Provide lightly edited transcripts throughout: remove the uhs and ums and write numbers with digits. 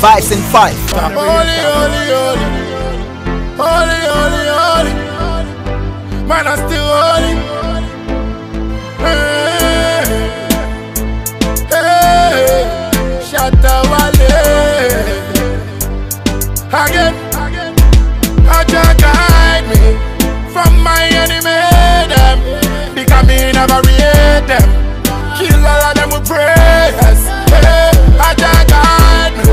Vibes in 5. Holy, holy, holy. Holy, holy, holy. Man, I still holy. Hey, hey, Shatta Wale. Again, I just guide me from my enemy. Them, because me never read them. Kill all of them with prayers. Hey, I just guide me.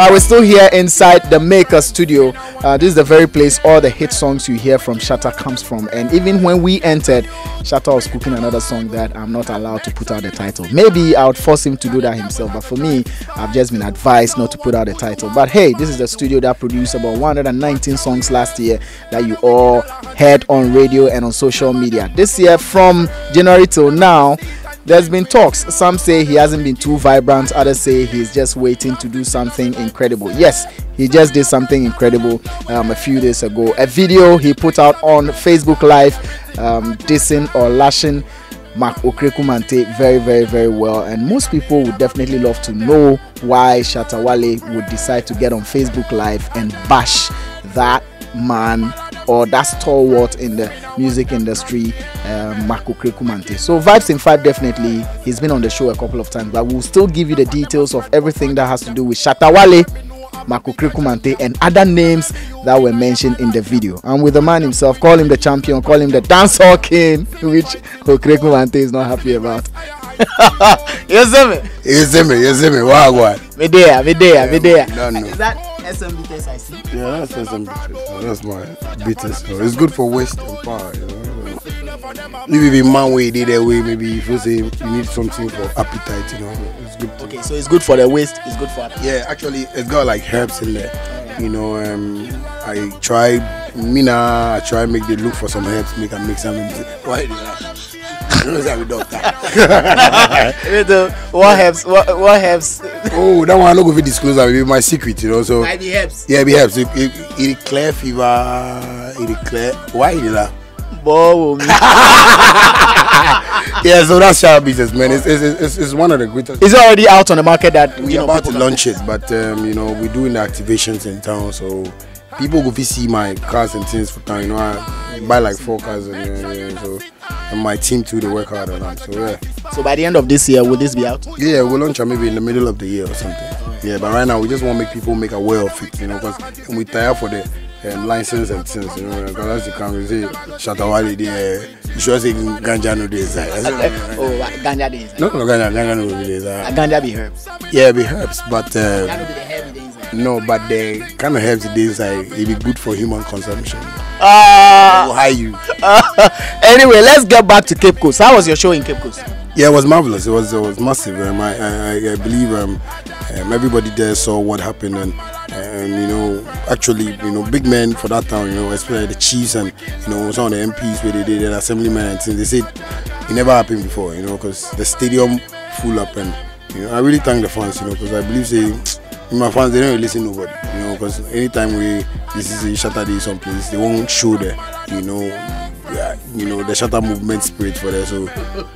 We're still here inside the Maker Studio. This is the very place all the hit songs you hear from Shatta comes from. And even when we entered, Shatta was cooking another song that I'm not allowed to put out the title. Maybe I would force him to do that himself, but for me, I've just been advised not to put out the title. But hey, this is the studio that produced about 119 songs last year that you all heard on radio and on social media. This year, from January till now, there's been talks. Some say he hasn't been too vibrant. Others say he's just waiting to do something incredible. Yes, he just did something incredible a few days ago. A video he put out on Facebook Live dissing or lashing Mark Okrekumante very, very, very well. And most people would definitely love to know why Shatta Wale would decide to get on Facebook Live and bash that man or that stalwart in the music industry, Mark Okrekumante. So Vibes in 5, definitely, he's been on the show a couple of times, but we'll still give you the details of everything that has to do with Shatta Wale, Mark Okrekumante, and other names that were mentioned in the video. And with the man himself, call him the champion, call him the dancehall king, which Okrekumante is not happy about. You see me? You see me, what? Me there. No. Is that SMB test I see? Yeah, that's SMB test. That's my beaters. It's good for waist and power, you know. Maybe man way did that way, maybe if you say you need something for appetite, you know, it's good. Okay, so it's good for the waist, it's good for appetite. Yeah, actually, it's got like herbs in there. You know, I try make the look for some herbs, make and make something. Why? Doctor. What helps? Oh, that one I'm not going to disclose. That will be my secret, you know. So Why it helps? Yeah, it helps. It clear fever. It clear. Why is that? Yeah, so that's Sharp business, man. It's one of the greatest. It's already out on the market that we're about to launch it, but you know, we're doing the activations in town, so people go see my cars and things for town. You know, I buy like 4 cars and so. And my team too, they work hard on that. So yeah. So by the end of this year, will this be out? Yeah, we'll launch it maybe in the middle of the year or something. Yeah, but right now we just want to make people make aware of it, you know, because we tire for the license and things, you know, because as you can say, Shatta Wale there, you should say ganja no days. Oh, ganja days. No, ganja no days. Ganja be herbs. Yeah, be herbs, but That will be the herb days. no, but the kind of herbs days it be good for human consumption. How you? Anyway, let's get back to Cape Coast. How was your show in Cape Coast? Yeah, it was marvelous. It was massive. I believe everybody there saw what happened, and you know, actually, you know, big men for that town, you know, especially the chiefs and you know some of the MPs where they did the assemblymen and things. They said it never happened before, you know, because the stadium full up, and you know, I really thank the fans, you know, because I believe my fans, they don't really listen to nobody, you know, because anytime this is a Shatta Day someplace, they won't show the, you know, the Shatta movement spirit for there. So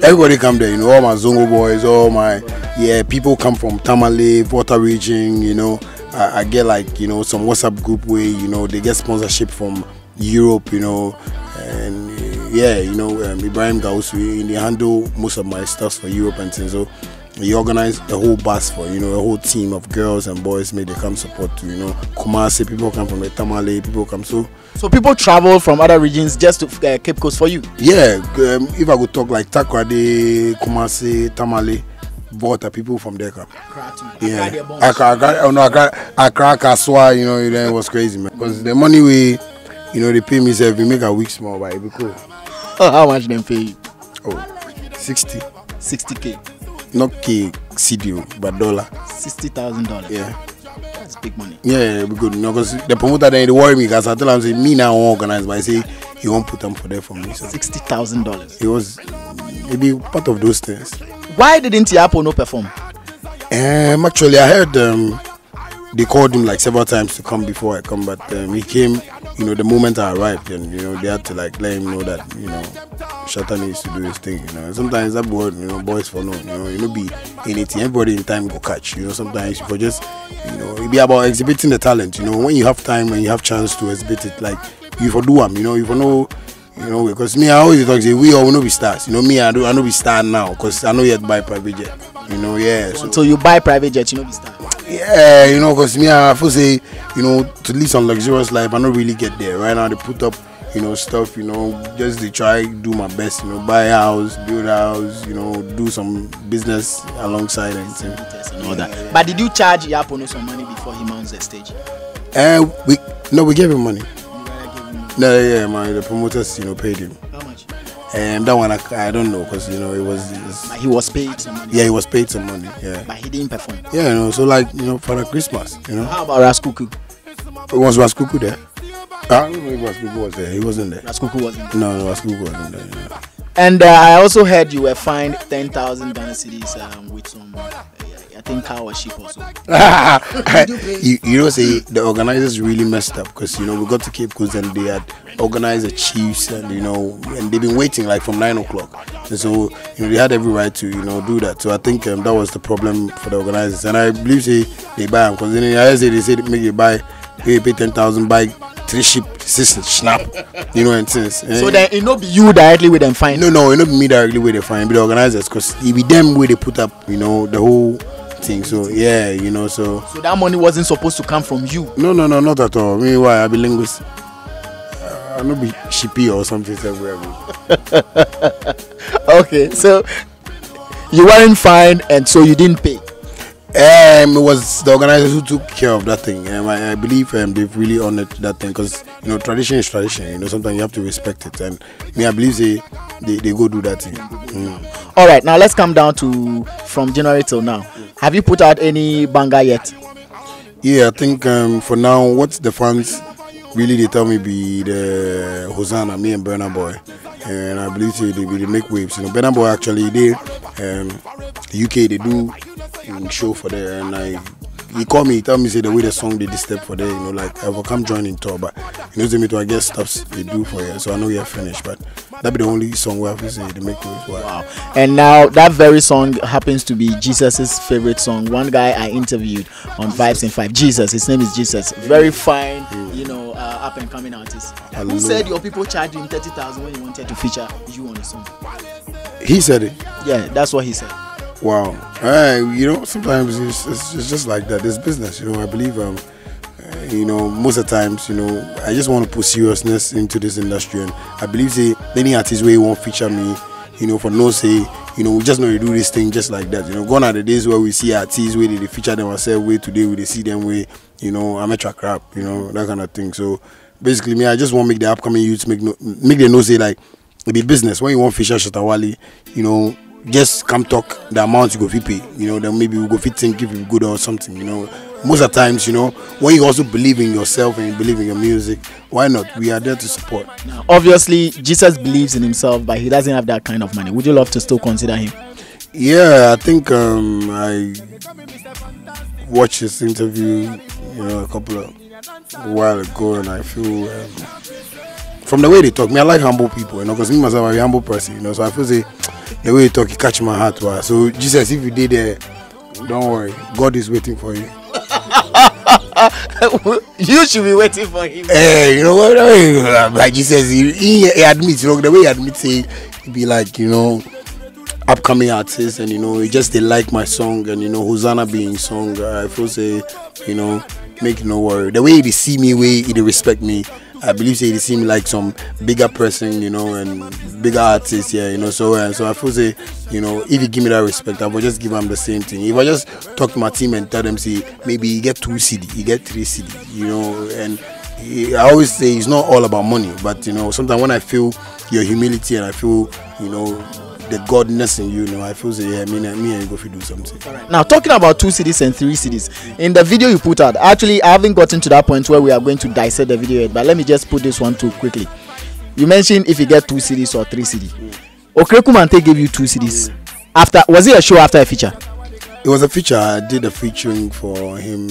everybody come there, you know, all my Zongo boys, all my people come from Tamale, Water region, you know. I get like, you know, some WhatsApp group where, you know, they get sponsorship from Europe, you know, and you know, Ibrahim Gausu, they handle most of my stuff for Europe and things. So he organized a whole bus for, you know, a whole team of girls and boys. May they come support to, you know, Kumasi, people come from the Tamale, people come. So people travel from other regions just to Cape Coast for you? Yeah, if I could talk like Takrade, Kumasi, Tamale, Volta, people from there come. Yeah, Accra, Kaswa, you know, then it was crazy, man. Because the money you know, they pay me, we make a week small, but it be cool. How much them pay you? Oh, 60. 60K. Not K, CDO, but $. $60,000. Yeah. That's big money. Yeah, it'll be good. You know, because the promoter then they worry me because I tell him, say, me now won't organize, but I say he won't put them for there for me. So $60,000. It was maybe part of those things. Why didn't Yapo no perform? Actually, I heard they called him like several times to come before I come, but he came, you know, the moment I arrived, and you know, they had to like let him know that, you know, Shatta needs to do his thing, you know. And sometimes that boy, you know, boys for no, you know, be anything, everybody in time go catch, you know. Sometimes for just, you know, it be about exhibiting the talent, you know. When you have time and you have chance to exhibit it, like you for do them, you know, you for know. You know, because me, I always talk say we all will not be stars. You know, me, I know be star now because I know yet buy private jet. You know, yeah. So until you buy private jet, you know be star. Yeah, you know, because me, I feel say, you know, to live some luxurious life, I don't really get there. Right now, they put up, you know, stuff, you know, just to try do my best, you know, buy a house, build a house, you know, do some business alongside and all that. But did you charge Yapono some money before he mounts the stage? We gave him money. No, yeah, the promoters, you know, paid him. How much? That one I don't know, because you know it was. But he was paid some money. Yeah, he was paid some money. Yeah. But he didn't perform. Yeah, you know, so like, you know, for Christmas, you know. How about Raskuku? Was Raskuku there? I don't know if Raskuku was there. He wasn't there. Raskuku wasn't there. No, Raskuku wasn't there. Yeah. And I also heard you were fined 10,000 Ghana cedis with some, I think, cow or sheep or so. you know, say the organizers really messed up, because you know we got to Cape Coast and they had organized the chiefs, and you know, and they've been waiting like from 9 o'clock, and so you know they had every right to, you know, do that. So I think that was the problem for the organizers, and I believe they buy them, because they said make you buy, pay 10,000, buy 3 sheep, 6 snap, you know, and things. So then it not be you directly with them fine? No, it not be me directly with the fine, but the organizers, because it be them where they put up, you know, the whole thing. So yeah, you know, so that money wasn't supposed to come from you? No, not at all. Me, why? I be linguist. I not be sheepy or something somewhere. Okay, so you weren't fined, and so you didn't pay. It was the organizers who took care of that thing. I believe they've really honored that thing, because you know, tradition is tradition. You know, sometimes you have to respect it, and me, I believe they go do that thing. All right, now let's come down to from January till now. Have you put out any banger yet? Yeah, I think for now, what the fans really they tell me be the Hosanna, me and Burna Boy, and I believe they make waves. You know, Burna Boy actually the UK they do show for there, and he called me, he tell me say the way the song they step for there, you know, like I will come join in tour, but he knows me to I guess stuffs they do for here, so I know we are finished, but that be the only song where I have say they make waves. Wow. And now that very song happens to be Jesus's favorite song. One guy I interviewed on Vibes in 5, Jesus, his name is Jesus, very fine, you know, up and coming artist. Who said your people charged him 30,000 when he wanted to feature you on the song? He said it. Yeah, that's what he said. Wow. You know, sometimes it's just like that. It's business, you know. I believe you know, most of the times, you know, I just want to put seriousness into this industry, and I believe say any artist where won't feature me, you know, for no say, you know, we just know you do this thing just like that. You know, gone are the days where we see artists where they feature themselves, way today we they see them way, you know, amateur crap, you know, that kind of thing. So basically me, I just want to make the upcoming youths make them know say like it be business. When you want feature Shatta Wale, you know, just come talk the amount you go fit pay, you know, then maybe we go fit think if you good or something, you know. Most of the times, you know, when you also believe in yourself and you believe in your music, why not? We are there to support. Now, obviously, Jesus believes in himself, but he doesn't have that kind of money. Would you love to still consider him? Yeah, I think I watched his interview, you know, a while ago, and I feel from the way they talk, me, I like humble people, you know, because me myself, I'm a humble person, you know, so I feel say the way they talk, it catch my heart. Wow. So Jesus, if you did there, don't worry, God is waiting for you. You should be waiting for him. Hey, you know what? Like Jesus, he admits, you know, the way he admits it, he be like, you know, upcoming artists, and you know, he just they like my song, and you know, Hosanna being song, I feel say, you know, make no worry. The way they see me, way they respect me, I believe say they see me like some bigger person, you know, and bigger artist, yeah, you know. So I feel say, you know, if you give me that respect, I will just give them the same thing. If I just talk to my team and tell them, say maybe you get 2 CD, you get 3 CD, you know, and I always say it's not all about money, but you know, sometimes when I feel your humility and I feel, you know, the godness in you, know, I feel say, yeah, me and you go to do something. Right. Now, talking about 2 CDs and 3 CDs, in the video you put out, actually, I haven't gotten to that point where we are going to dissect the video yet, but let me just put this one too quickly. You mentioned if you get 2 CDs or 3 CDs. Okreku Mante gave you 2 CDs. After, was it a show after a feature? It was a feature. I did a featuring for him.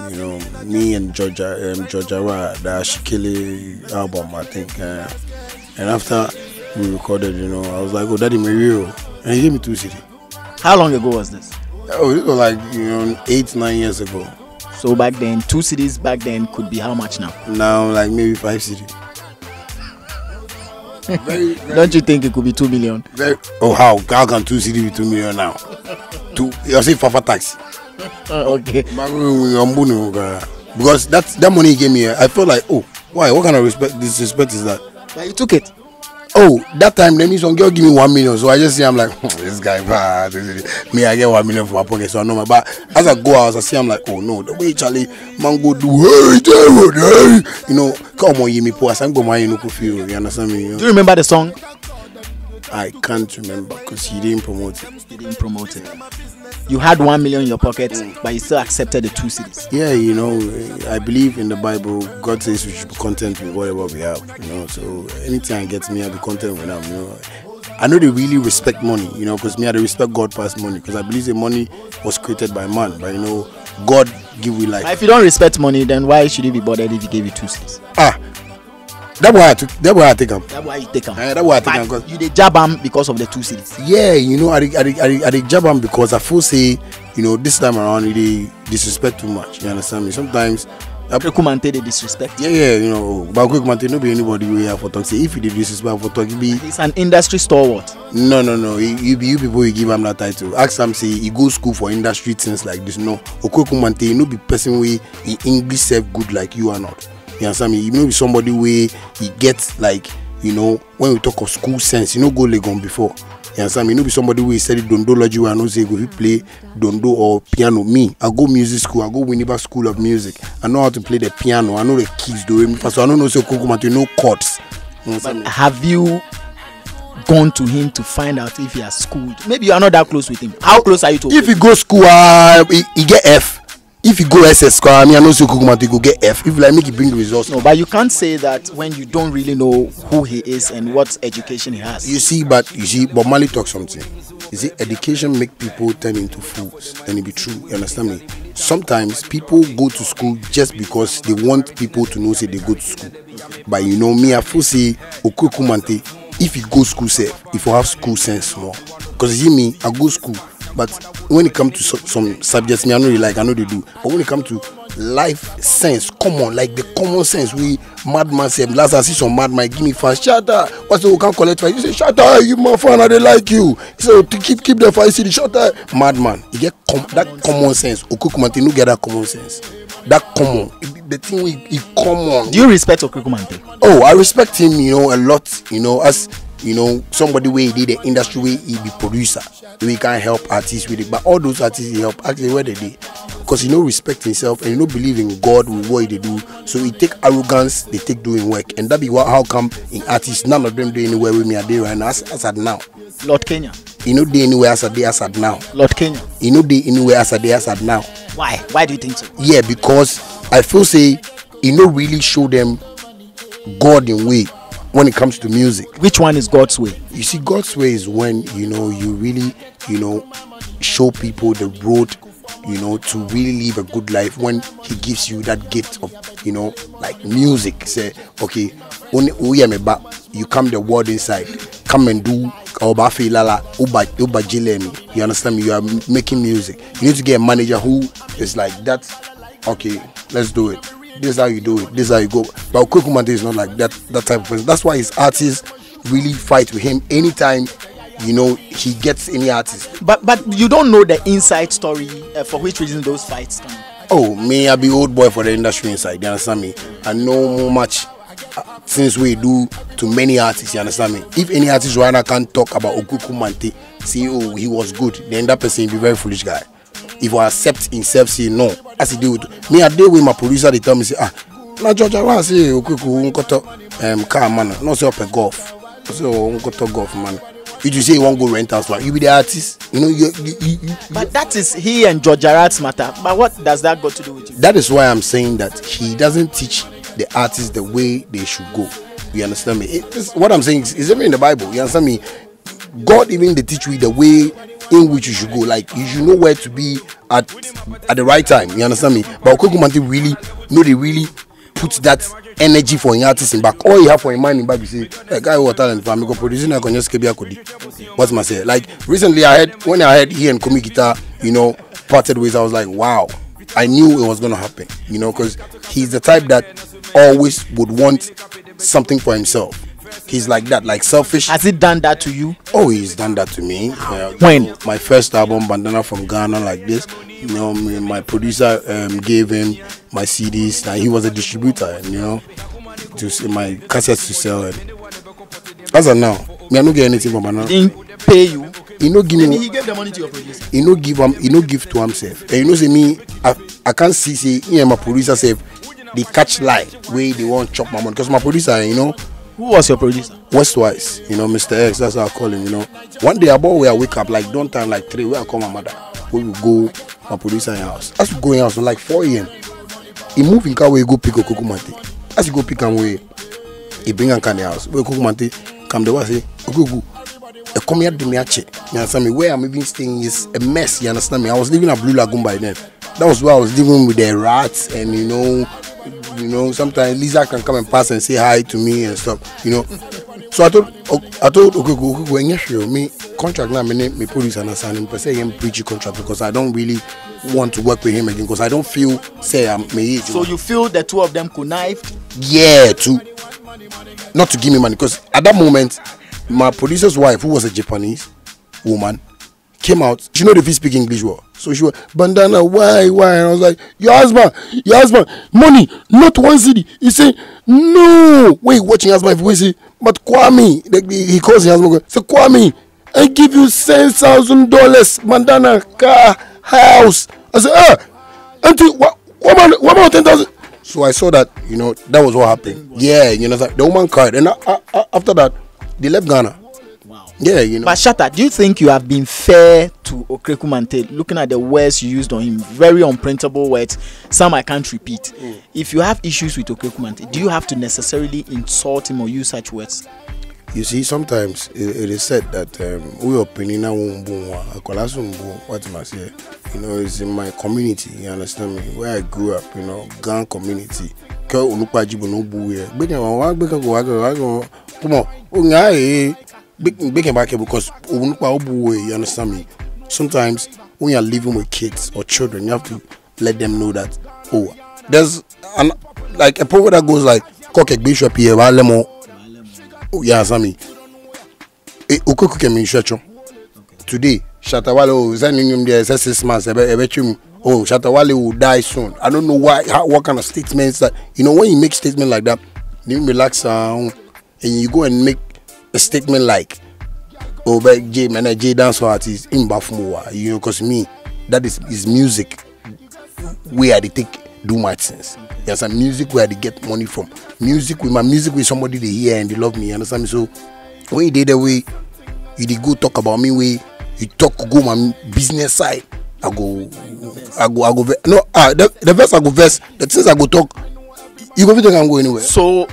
You know, me and Georgia the Ashikele album, I think. And after we recorded, you know, I was like, "Oh, Daddy, my real," and he gave me 2 CD. How long ago was this? Oh, it was like 8-9 years ago. So back then, 2 CDs back then could be how much now? Now, like maybe 5 CD. Very, don't you think it could be 2 million? Oh, how can 2 CD be 2 million now? You say Fafa tax. Okay. Because that money he gave me, I felt like, oh, why? What kind of disrespect is that? But you took it. Oh, that time, then this one girl give me 1 million. So I just see, I'm like, this guy, me, I get 1 million from my pocket. So I know my, but as I go out, I see, I'm like, oh no, the way Charlie Mango do, hey, you know, come on, you me poor, I go my, you understand me? You know? Do you remember the song? I can't remember because he didn't promote it. He didn't promote it. You had 1 million in your pocket, but you still accepted the 2 CDs. Yeah, you know, I believe in the Bible. God says we should be content with whatever we have. You know, so anything I get me, I'll be content with them. You know, I know they really respect money. You know, because me, I respect God past money. Because I believe the money was created by man, but you know, God give you life. But if you don't respect money, then why should you be bothered if he gave you 2 CDs? That's why I take them. That's why you take them. That's why I take them. You dey jab them because of the 2 CDs. Yeah, you know, I jab them because I feel say, you know, this time around they disrespect too much. You understand me? Sometimes Kumante they disrespect. Yeah, you know, but Kumante no be anybody we have for talk. Say if you disrespect for talk, be. It's an industry stalwart. No. You people you give him that title. Ask them say he go school for industry things like this. No, Kumante no be person we in English self good like you are not. You understand me? You know, be somebody where he gets like, you know, when we talk of school sense, you know, go Legon before. You understand me? You know, be somebody where he study dondology where I know say go play dondo or piano. Me, I go music school, I go Winneba School of Music. I know how to play the piano. I know the keys do it. So I don't know so Kokumate, no chords. Have you gone to him to find out if he has schooled? Maybe you are not that close with him. How close are you to him? If he go school, he get F. If you go SS score, I mean, I know so Kukumante go get F. If like make it bring results. No, but you can't say that when you don't really know who he is and what education he has. You see, but Mali talk something. You see, education make people turn into fools. And it be true. You understand me? Sometimes people go to school just because they want people to know say they go to school. But you know me, I feel say Okukumante, if you go school safe, if you have school sense more. Because you see me, I go school. But when it comes to some subjects, me I know they like, I know they do. But when it comes to life sense, common, like the common sense, we madman say, last I see some madman give me fast, Shatta. What's the who can collect fast? You say, Shatta, you my fan, they like you. So to keep the fast, see the Shatta, madman. You get that common sense. Okukumante no get that common sense. That common, the thing we common. Do you respect Okukumante? Oh, I respect him, you know, a lot. You know, as you know, somebody where he did the industry where he be producer, we can help artists with it. But all those artists he help actually where they did, because he no respect himself and he no believe in God with what they do. So he take arrogance, they take doing work, and that be how come in artists none of them do anywhere with me are there right now as at now. Lord Kenya. He no do anywhere as at now. Lord Kenya. He no do anywhere as at now. Why? Why do you think so? Yeah, because I feel say he no really show them God in way. When it comes to music, which one is God's way? You see, God's way is when you know you really, you know, show people the road, you know, to really live a good life. When He gives you that gift of, you know, like music. Say, okay, you come the word inside, come and do. You understand me? You are making music. You need to get a manager who is like that. Okay, let's do it. This is how you do it. This is how you go. But Okukumante is not like that type of person. That's why his artists really fight with him anytime, you know, he gets any artist. But you don't know the inside story for which reason those fights come. Oh, me, I be old boy for the industry inside. You understand me? I know more much things we do to many artists. You understand me? If any artist right now can't talk about Okukumante, say, oh, he was good, then that person will be a very foolish guy. If I accept himself, say no, as he do with me, I deal with my producer. They tell me say, na Georgia, I say, okay, car man, not say up a golf, so golf man. If you say you won't go rent house, you be the artist, you know. You but that is he and Georgia Rat's matter. But what does that got to do with you? That is why I'm saying that he doesn't teach the artists the way they should go. You understand me? What I'm saying is even in the Bible. You understand me? God even they teach you the way in which you should go. Like you should know where to be at the right time. You understand me? But Okukumante really, they really put that energy for an artist in back. All you have for your mind in back, you say, hey, guy who talent for me go producing I can just keep what's my say? Like recently when I heard he and Komi Guitar, parted ways, I was like, wow, I knew it was gonna happen, because he's the type that always would want something for himself. He's like that, like selfish. Has he done that to you? Oh, he's done that to me. When? My first album, Bandana from Ghana, like this. My producer gave him my CDs. And he was a distributor, and to see my cassettes to sell. And as of now, me I don't get anything from Bandana. He didn't pay you. He no give me. He gave the money to your producer. He no give to himself. And say me, I can't see he and my producer say they catch lie where they won't chop my money because my producer, Who was your producer? Westwise, Mr. X, that's how I call him, One day about where I wake up, like don't time like 3, where I call my mother. We will go my producer in house. As we go in house, like 4 a.m. He move in car where he go pick a Okukumante. As he go pick him away, he bring a can house. Where Okukumante come the way say, Okuku, come here to me you understand me? Where I'm even staying is a mess, you understand me? I was living at Blue Lagoon by then. That was where I was living with the rats and sometimes Lisa can come and pass and say hi to me and stuff, So I told okay, me contract now, me police understand him, per se him preach contract because I don't really want to work with him again because I don't feel say I'm me. So you feel the two of them connived? Yeah, not to give me money because at that moment my producer's wife, who was a Japanese woman, came out. She know if he speak English well. So she was, Bandana, why? And I was like, your husband, money, not one city. He said, no. Wait, watching husband, if we say, but Kwame, he calls his husband, say, Kwame, I give you $10,000, Bandana, car, house. I said, auntie, what about 10,000? So I saw that, that was what happened. Yeah, the woman cried. And after that, they left Ghana. Wow. Yeah, But Shatta, do you think you have been fair to Okukumante? Looking at the words you used on him, very unprintable words, some I can't repeat. If you have issues with Okukumante, do you have to necessarily insult him or use such words? You see, sometimes it is said that we opinion what am I say? It's in my community, you understand me? Where I grew up, gang community. Come on, big back because you understand me. Sometimes when you're living with kids or children, you have to let them know that there's like a proverb that goes like bishop here, you understand me? Today, Shatta Wale is sending there 6 months. Shatta Wale will die soon. I don't know what kind of statements that when you make statement like that, you relax and you go and make a statement like, J dance artist in Bafumua, because me, that is music where they do my things. There's some music where they get money from. My music with somebody they hear and they love me, you understand me? So when you did the way you did go talk about me, way you go my business side, I go the verse I go verse, the things I go talk, you go think I can go anywhere. So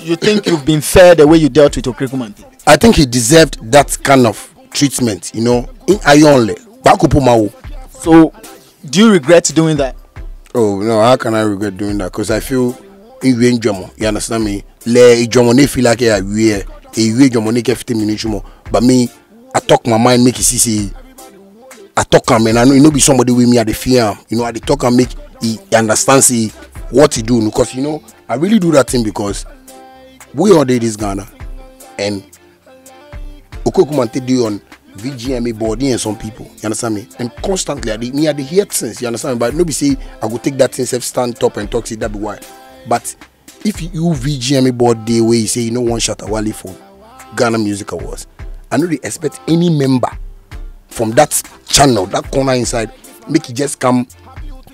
you think you've been fair the way you dealt with Okukumante? I think he deserved that kind of treatment, in Ayonle. So, do you regret doing that? Oh no, how can I regret doing that? Because I feel you understand me? Le Jomo feel like we 15 minutes more. But me, I talk my mind, make it see. I talk him and I know be somebody with me at the fear. I talk and make he understand see what he do. Because I really do that thing because we all did this Ghana and Okukumante do on VGMA board and some people, you understand me? And constantly I had the hear things, you understand me? But nobody say I go take that thing, stand up and talk, see that be why. But if you VGMA board the way you say one Shatta Wale for Ghana Music Awards, I know they expect any member from that channel, that corner inside, make it just come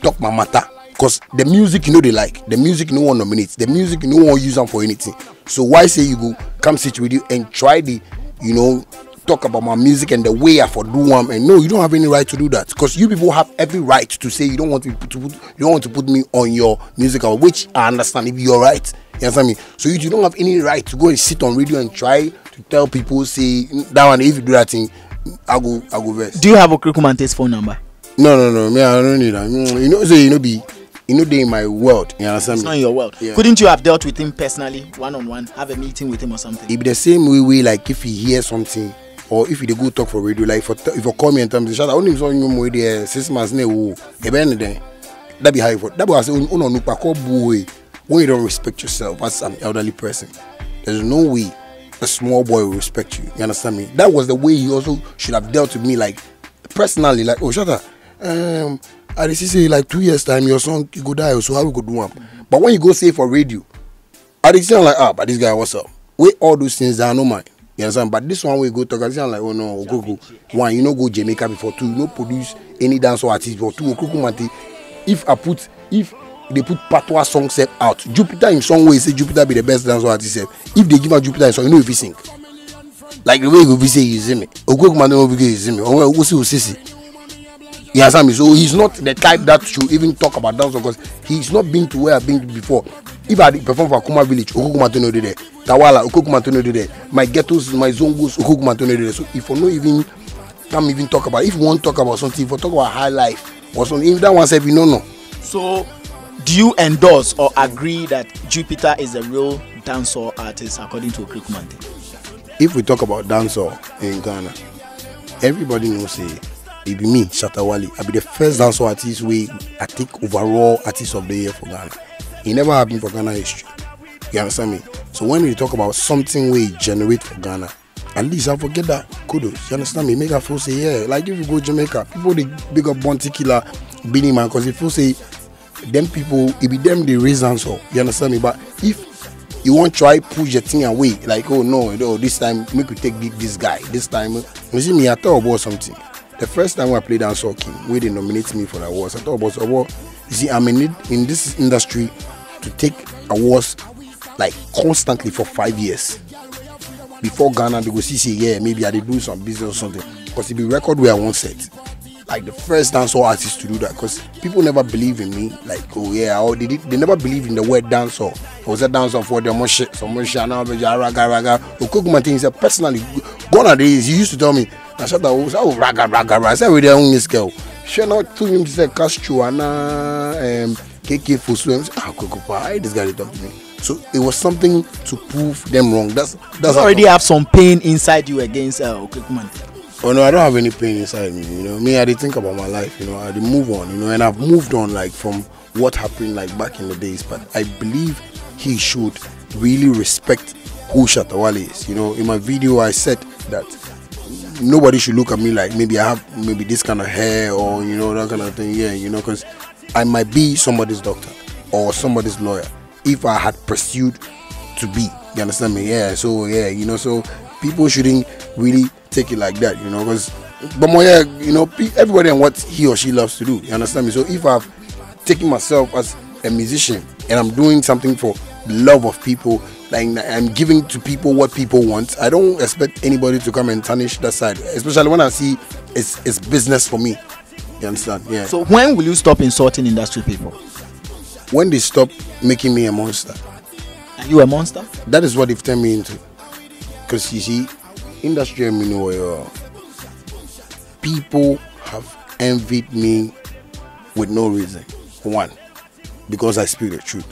talk my matter. Because the music they like, the music no one nominates, the music no one use them for anything. So why say you go come sit with you and try the talk about my music and the way I for do one, and no, you don't have any right to do that because you people have every right to say you don't want to put me on your music, which I understand if you're right. You understand me? So you don't have any right to go and sit on radio and try to tell people say that one. If you do that thing, I go verse. Do you have Okukumante's phone number? No. Me, I don't need that. You know, so they in my world. You understand It's me? not in your world. Yeah. Couldn't you have dealt with him personally, one-on-one, have a meeting with him or something? It be the same way, like if he hears something, or if he go talk for radio, like if you call me and tell me, "Shut up, only so you know there 6 months ne that be how it. That was when you don't respect yourself as an elderly person. There's no way a small boy will respect you. You understand me? That was the way he also should have dealt with me, like personally, like, oh, shut up. I just say like 2 years time your son you go die, so how we could do one. But when you go say for radio, I just say like, but this guy, what's up? Wait, all those things that I know mine. You understand? But this one we go talk, I say like, oh no, go. One, you know, go Jamaica before. Two, you know, produce any dance or artist before. Two, Okukumanti. If they put patois song set out, Jupiter in some way say Jupiter be the best dance or artist set. If they give a Jupiter in song, you know if he sing. Like the way you go say you see me. Okukumanti no be see me. Or we see. You understand me? So he's not the type that should even talk about dance because he's not been to where I've been before. If I perform for Akuma village, Okukumanti no there. Tawala, Okukumanti no there. My ghettos, my zongos, Okukumanti no there. So if you no even come even talk about, if you want to talk about something, if you talk about high life or something, if that one say no. So do you endorse or agree that Jupiter is a real dancehall artist according to Okukumanti? If we talk about dancehall in Ghana, everybody knows it be me, SHATTA WALE. I be the first dancehall artist I take overall artist of the year for Ghana. It never happened for Ghana history. You understand me? So when we talk about something we generate for Ghana, at least I forget that kudos. You understand me? Make a feel say yeah. Like if you go Jamaica, people they big up Bounty Killer, Beanie Man, because if you say them people, it be them they raise dancehall. You understand me? But if you won't try push your thing away, like oh no, this time make we take this guy. This time, you see me, I thought about something. The first time I played dancehall king, where they nominate me for the awards, I thought about you see, I'm in this industry to take awards like constantly for 5 years. Before Ghana, they go see yeah, maybe I did do some business or something. Because it be record where I won't set. Like the first dancehall artist to do that, because people never believe in me. Like oh yeah, or they never believe in the word dancehall. I was a dancehall for the shit, some shit now, raga. Okukumanti said personally, gone are days. He used to tell me, I said that was raga. I said with the own girl. She not to him to say Castro and KK Fosu. Why this guy talk to me? So it was something to prove them wrong. That's you already have some pain inside you against Okukumanti. Oh no, I don't have any pain inside me. You know, me, I did think about my life. You know, I did move on. You know, and I've moved on like from what happened like back in the days. But I believe he should really respect who SHATTA WALE is. You know, in my video I said that nobody should look at me like maybe I have maybe this kind of hair or you know that kind of thing. Yeah, you know, because I might be somebody's doctor or somebody's lawyer if I had pursued to be. You understand me? Yeah. So yeah, you know, so people shouldn't really take it like that, you know, because but more, yeah, you know, everybody and what he or she loves to do. You understand me? So if I've taken myself as a musician and I'm doing something for the love of people, like I'm giving to people what people want, I don't expect anybody to come and tarnish that side, especially when I see it's business for me. You understand? Yeah. So when will you stop insulting industry people? When they stop making me a monster. Are you a monster? That is what they've turned me into. Because you see, industry, you know, people have envied me with no reason. One, because I speak the truth.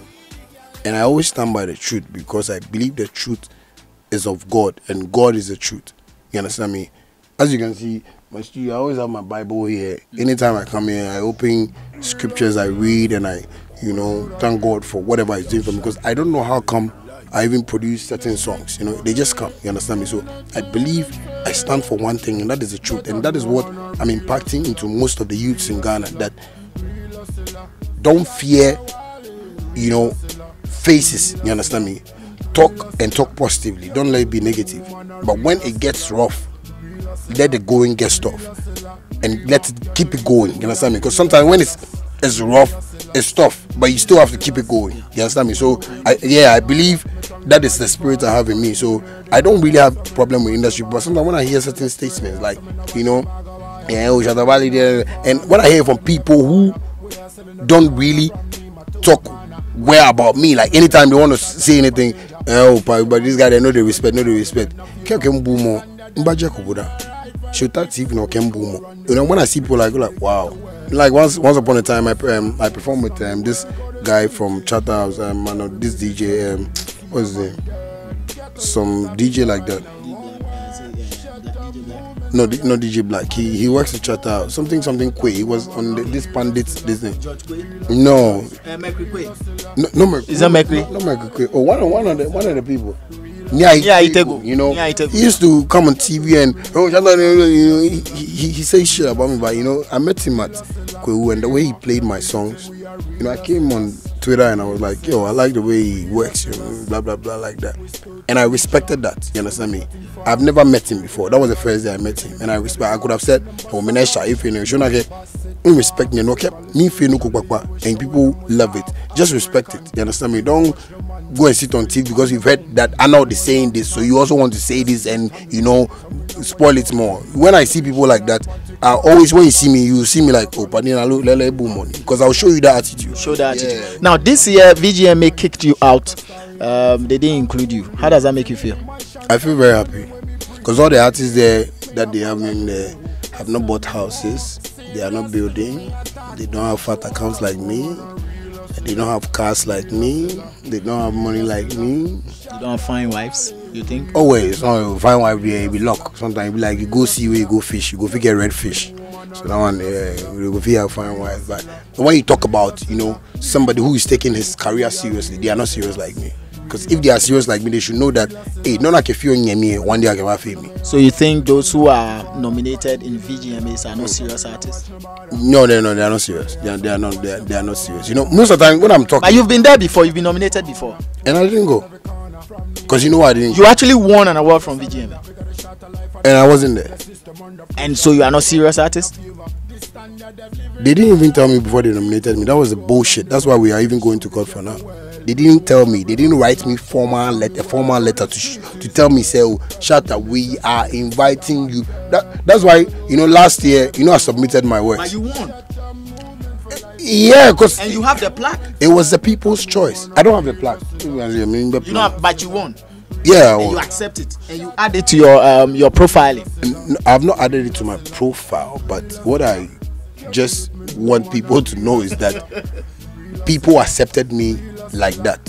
And I always stand by the truth because I believe the truth is of God and God is the truth. You understand me? As you can see, my studio, I always have my Bible here. Anytime I come here, I open scriptures, I read, and I, you know, thank God for whatever He's doing for me. Because I don't know how come I even produce certain songs. You know, they just come. You understand me? So I believe I stand for one thing, and that is the truth. And that is what I'm impacting into most of the youths in Ghana. That don't fear, you know, faces. You understand me? Talk and talk positively. Don't let it be negative. But when it gets rough, let the going get tough and let it keep it going. You understand me? Because sometimes when it's rough, it's tough, but you still have to keep it going. You understand me? So I believe that is the spirit I have in me. So I don't really have a problem with industry, but sometimes when I hear certain statements like, you know, yeah, SHATTA WALE there, and when I hear from people who don't really talk well about me, like anytime they want to say anything, oh, but this guy, they know they respect, she'll talk to even can boom. You know, when I see people, I go like, wow. Like once upon a time, I performed with this guy from SHATTA WALE, this DJ, what's his name? Some DJ like that. No, not DJ Black. He works at SHATTA WALE. Something Quay. He was on this Pandits Disney. No. No, is that Mercury? No, Mercury. Oh, one of the people. Yeah, you know, he used to come on TV and he says shit about me, but you know, I met him at Kwewu and the way he played my songs, you know, I came on Twitter and I was like, yo, I like the way he works, you know, blah blah blah like that, and I respected that. You understand me? I've never met him before. That was the first day I met him, and I could have said, oh, Menesha, if you know, you get respect me, no kept me feel no and people love it. Just respect it. You understand me? Don't go and sit on TV because you've heard that Arnold is saying this, so you also want to say this and you know spoil it more. When I see people like that, I always, when you see me, you see me like, oh, Padina, lele boom money, because I'll show you that attitude. Show that attitude. Now this year VGMA kicked you out. They didn't include you. How does that make you feel? I feel very happy because all the artists there that they have in there have not bought houses, they are not building, they don't have fat accounts like me. They don't have cars like me. They don't have money like me. You don't have fine wives, you think? Always. No, fine wife, it be luck. Sometimes it be like you go see where you go fish. You go get red fish. So that one, you go have fine wife. But when you talk about, you know, somebody who is taking his career seriously, they are not serious like me. Because if they are serious like me, they should know that, hey, not like if you're in me, one day I can fame me. So you think those who are nominated in VGMAs are not serious artists? No, they are not serious. They are not serious. You know, most of the time when I'm talking. But you've been there before. You've been nominated before. And I didn't go. Because you know why I didn't. You actually won an award from VGMA. And I wasn't there. And so you are not serious artist? They didn't even tell me before they nominated me. That was the bullshit. That's why we are even going to court for now. They didn't tell me. They didn't write me a formal letter to tell me, say, oh, SHATTA, we are inviting you. That's why, you know, last year, you know, I submitted my work. But you won. Yeah, because. And you have the plaque. It was the people's choice. I don't have the plaque. You know, but you won. Yeah, I won. And you accept it and you add it to your profiling. I've not added it to my profile, but what I just want people to know is that people accepted me like that.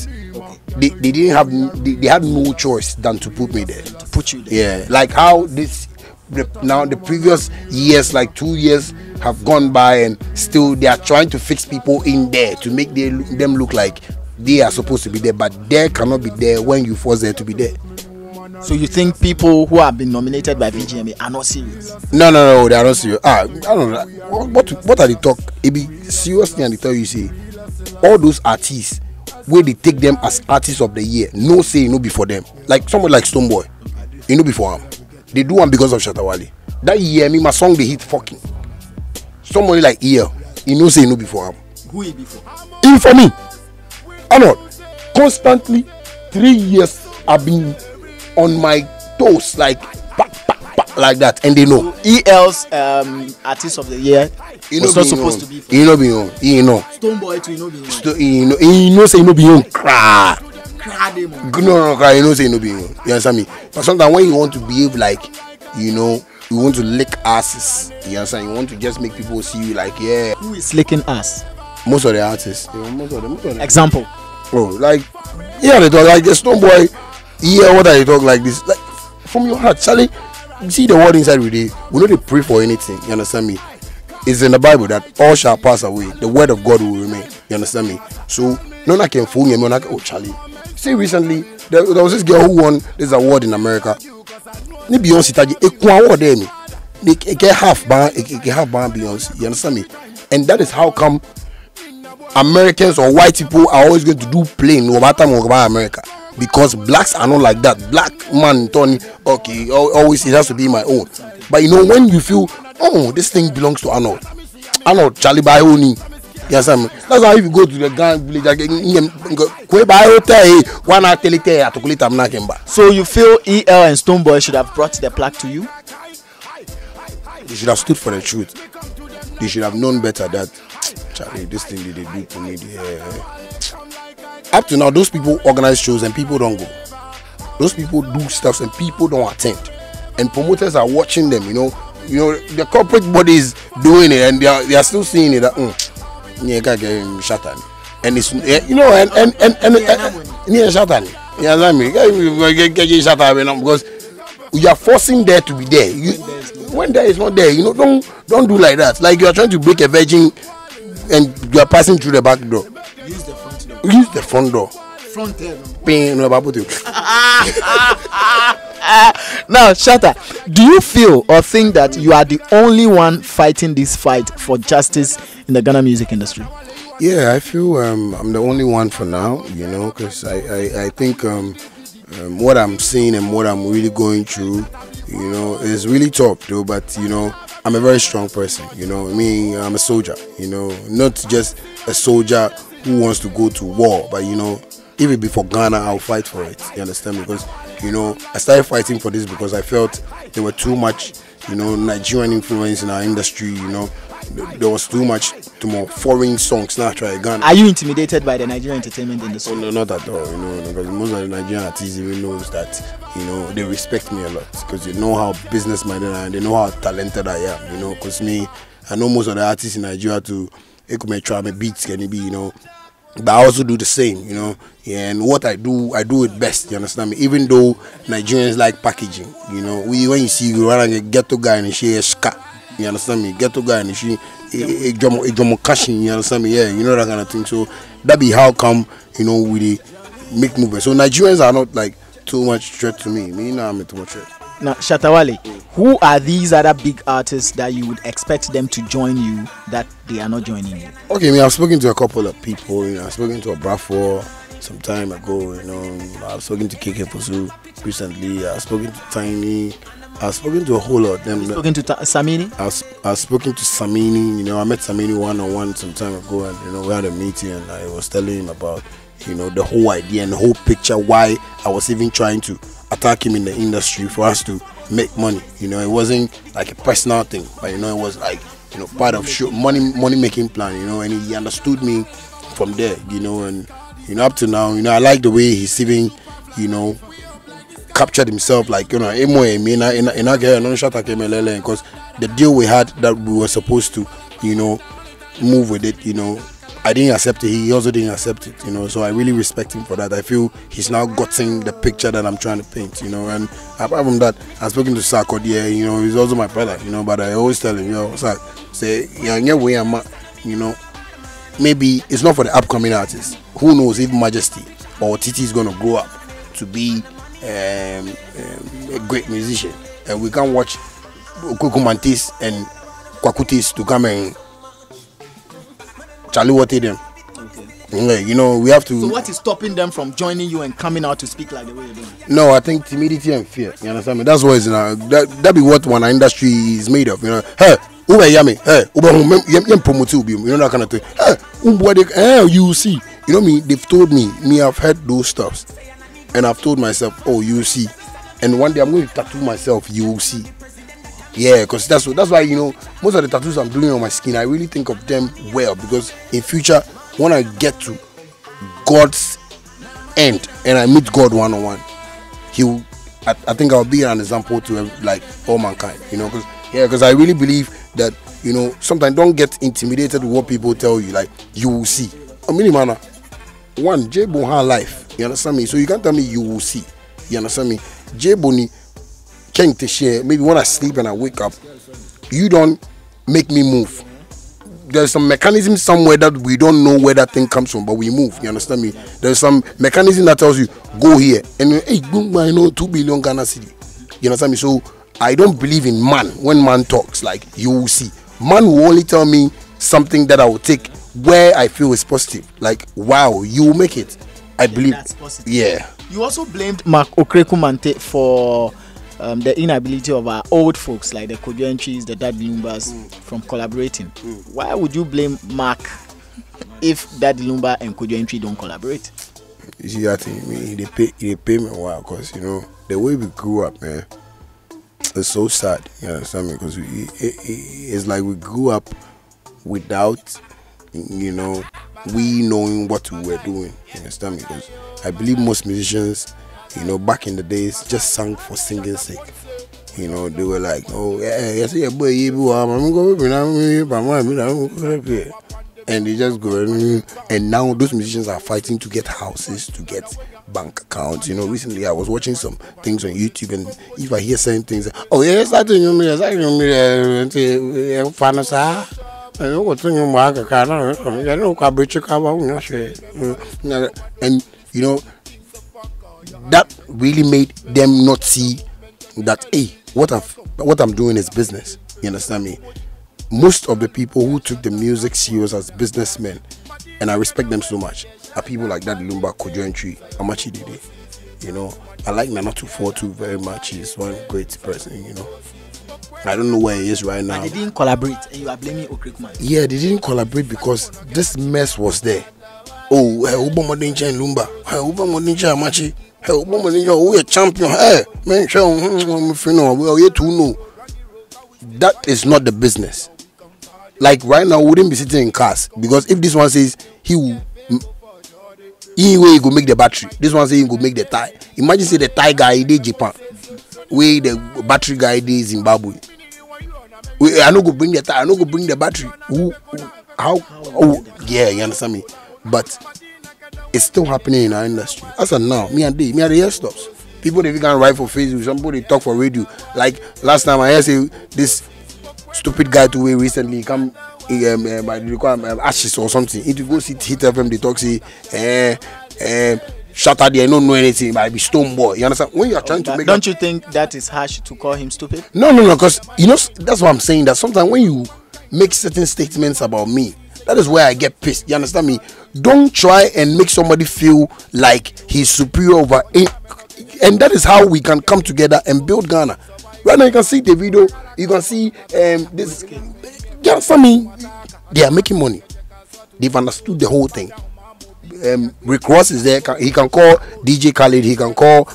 They didn't have, they had no choice than to put me there. To put you there. Yeah, like how now the previous years, like 2 years have gone by and still they are trying to fix people in there to make them look like they are supposed to be there, but they cannot be there when you force them to be there. So you think people who have been nominated by VGMA are not serious? No, they are not serious. I don't know. What are they talk? It be seriously and they tell you, see, all those artists where they take them as artists of the year, no say no before them. Like someone like Stoneboy, you know before him. They do one because of SHATTA WALE. That year, me my song they hit fucking. Somebody like EL, you know say no before him. Who is before? Even for me, Arnold, constantly 3 years I've been on my toes like like that, and they know. EL's artist of the year was not supposed to be. You know, you know. Stoneboy too, you know, you know, say you know, be on cry. No, cry. You know, say you know, be on. You understand me? But sometimes when you want to behave like, you know, you want to lick asses. You understand? You want to just make people see you like, yeah. Who is licking ass? Most of the artists. You know, most of them. Example. Oh, like, yeah, they talk like the Stoneboy. Yeah, what are they talk like this? Like from your heart, Charlie. You see the word inside with it. We know they pray for anything. You understand me? It's in the Bible that all shall pass away. The word of God will remain. You understand me? So none can fool me. Oh, Charlie. See, recently there was this girl who won this award in America. Ni Beyonce taji ekwa award there me. It get half Beyonce. You understand me? And that is how come Americans or white people are always going to do plain no matter about America. Because blacks are not like that. Black man, Tony, okay, always it has to be my own. But you know, when you feel, oh, this thing belongs to Arnold, Charlie Bayoni, yes, that's how if you go to the gang village, so you feel EL and Stoneboy should have brought the plaque to you? They should have stood for the truth. They should have known better that, Charlie, this thing they do to me, up to now, those people organize shows and people don't go. Those people do stuff and people don't attend. And promoters are watching them, you know. you know, the corporate bodies doing it, and they are still seeing it. That yeah, get Shatta, and it's you know, and yeah, Shatta, yeah, let me get Shatta because you are forcing there to be there. When there is not there, you know, don't do like that. Like you are trying to break a virgin, and you are passing through the back door. Use the front door. Use the front door. Front door. Now, Shatta, do you feel or think that you are the only one fighting this fight for justice in the Ghana music industry? Yeah, I feel I'm the only one for now, you know, because I think what I'm seeing and what I'm really going through, you know, is really tough though, but you know, I'm a very strong person, you know. I'm a soldier, you know, not just a soldier who wants to go to war, but you know, if it be for Ghana, I'll fight for it. You understand? Because you know, I started fighting for this because I felt there were too much, you know, Nigerian influence in our industry. You know, there was too more foreign songs. Now try Ghana. Are you intimidated by the Nigerian entertainment industry? Oh, no, not at all. You know, because most of the Nigerian artists even knows that, you know, they respect me a lot because they know how business-minded I am. They know how talented I am. You know, because I know most of the artists in Nigeria to try my beats, can it be, you know. But I also do the same, you know. Yeah, and what I do it best. You understand me? Even though Nigerians like packaging, you know. When you see you run a ghetto guy and she a ska, you understand me? Ghetto guy and she a cashin, you understand me? Yeah, you know that kind of thing. So that be how come, you know, we make movement. So Nigerians are not like too much threat to me. Me now I'm too much threat. Now, Shatta Wale, who are these other big artists that you would expect them to join you that they are not joining you? Okay, I've spoken to a couple of people. You know, I've spoken to a Brafo some time ago. You know, I've spoken to KK Fosu recently. I've spoken to Tiny. I've spoken to a whole lot of them. You've spoken to Samini? I've spoken to Samini. You know, I met Samini one-on-one some time ago, and you know, we had a meeting, and I was telling him about, you know, the whole idea and the whole picture, why I was even trying to attack him in the industry for us to make money. You know, it wasn't like a personal thing, but you know, it was like, you know, part of money making plan. You know, and he understood me from there. You know, and you know, up to now, you know, I like the way he's even, you know, captured himself. Like, you know, because the deal we had that we were supposed to, you know, move with it. You know, I didn't accept it. He also didn't accept it, you know. So I really respect him for that. I feel he's now gotten the picture that I'm trying to paint, you know. And apart from that, I've spoken to Sarko, yeah, you know, he's also my brother, you know. But I always tell him, you know, Sark, say, you know, maybe it's not for the upcoming artists. Who knows if Majesty or Titi is gonna grow up to be a great musician, and we can watch Kukumantis and Kwakutis to come and Charlie water them. Okay. You know, we have to. So what is stopping them from joining you and coming out to speak like the way you're doing? No, I think timidity and fear. You understand me? That's what is that be what one industry is made of. You know, hey, ube yami, hey, ube promote you know, that kind of thing. Hey, you see, you know me. They've told me, I've heard those stuffs, and I've told myself, oh, you see, and one day I'm going to tattoo myself. You will see. Yeah, because that's why, you know, most of the tattoos I'm doing on my skin, I really think of them well, because in future, when I get to God's end and I meet God one-on-one, I think I'll be an example to like all mankind, you know, because I really believe that, you know, sometimes don't get intimidated with what people tell you, like, you will see. I mean, man, one, J-Bone has life, you understand me? So you can't tell me you will see, you understand me? J-Bone to share. Maybe when I sleep and I wake up, you don't make me move. There's some mechanism somewhere that we don't know where that thing comes from, but we move. You understand me? There's some mechanism that tells you go here, and hey, I know 2 billion Ghana city. You understand me? So I don't believe in man. When man talks, like, you will see. Man will only tell me something that I will take where I feel is positive. Like, wow, you will make it. I believe. That's positive. Yeah. You also blamed Mark Okrekumante for the inability of our old folks like the Kojo Entries, the Daddy Lumbas from collaborating. Why would you blame Mark if Daddy Lumba and Kojo Entry don't collaborate? You see, I think they pay me well, because, you know, the way we grew up, man, it's so sad. You understand me? Because it's like we grew up without, you know, we knowing what we were doing. You understand me? Because I believe most musicians, you know, back in the days, just sang for singing's sake. You know, they were like, oh, yeah, yeah, boy, I'm going to and they just go, and now those musicians are fighting to get houses, to get bank accounts. You know, recently I was watching some things on YouTube, and if I hear certain things, oh yeah, and you know, that really made them not see that, hey, what I'm doing is business. You understand me? Most of the people who took the music serious as businessmen, and I respect them so much, are people like that Lumba, Kojo Entry, Amachi Dede. You know, I like Nana 242 very much. He's one great person, you know. I don't know where he is right now. But they didn't collaborate, and you are blaming Okrikman. Yeah, they didn't collaborate because this mess was there. Oh, hey, Obama Ninja and Lumba. Hey, Obama Ninja Amachi. Hey, Obama Ninja, we a champion. Hey, man, we are to know. That is not the business. Like right now, we wouldn't be sitting in cars because if this one says he will go make the battery, this one says he go make the tie. Imagine say the tie guy did Japan, where the battery guy did Zimbabwe. I no go bring the tie, I no go bring the battery. How? Oh, yeah, you understand me? But it's still happening in our industry. As of now, me and the air stops. People they can write for Facebook, somebody talk for radio. Like last time I heard say this stupid guy to way recently come ashes or something. If you go see hit FM, they talk say Shatta they don't know anything, might be stone boy. You understand? When you are trying to make don't you think that is harsh to call him stupid? No, because you know that's what I'm saying. That sometimes when you make certain statements about me, that is where I get pissed. You understand me? Don't try and make somebody feel like he's superior over it. And that is how we can come together and build Ghana. Right now you can see the video, you can see this. You understand me? They are making money. They've understood the whole thing. Rick Ross is there. He can call DJ Khaled. He can call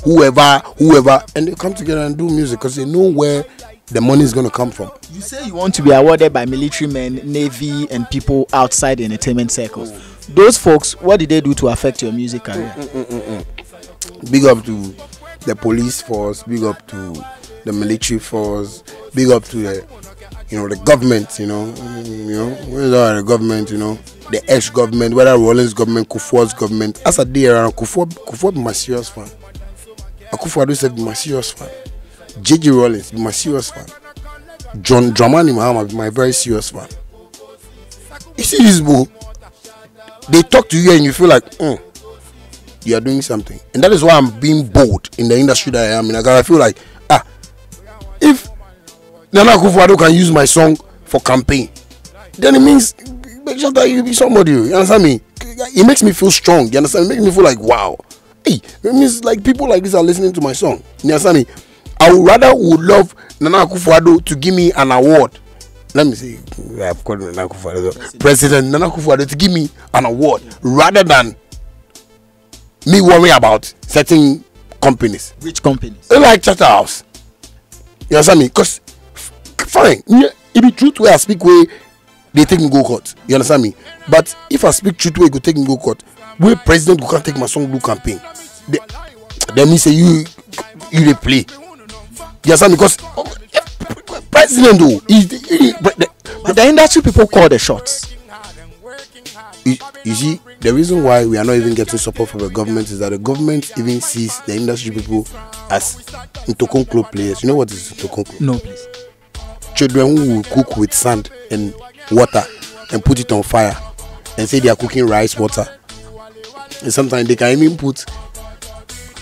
whoever, and they come together and do music because they know where the money is going to come from. You say you want to be awarded by military men, navy, and people outside the entertainment circles. Those folks, what did they do to affect your music career? Big up to the police force. Big up to the military force. Big up to the, the government. Whether the government, the ex-government, whether Rollins government, Kufuor's government. As a day around, Kufuor be my serious fan. Akufo-Addo said be my serious fan. JJ Rollins be my serious fan. John Dramani Mahama be my very serious fan. You see this boo? They talk to you and you feel like, you are doing something. And that is why I'm being bold in the industry that I am in. I feel like, if Nana Akufo-Addo can use my song for campaign, then it means make sure that you be somebody. You understand me? It makes me feel strong. You understand? It makes me feel like, wow. Hey, it means like people like this are listening to my song. You understand me? I would love Nana Akufo-Addo to give me an award. Let me see. I've called Nana Akufo-Addo. President Nana Akufo-Addo to give me an award rather than me worry about certain companies. Which companies? Like Chatter House. You understand me? Because fine, it be truth where I speak where they take me go court. You understand me? But if I speak truth where you go take me go court, where president who can't take my song do campaign, then me say you they play. You understand me? Because president though, but the industry people call the shots. You see, the reason why we are not even getting support from the government is that the government even sees the industry people as Ntokonklo players. You know what is Ntokonklo? No, please. Children who will cook with sand and water and put it on fire and say they are cooking rice water. And sometimes they can even put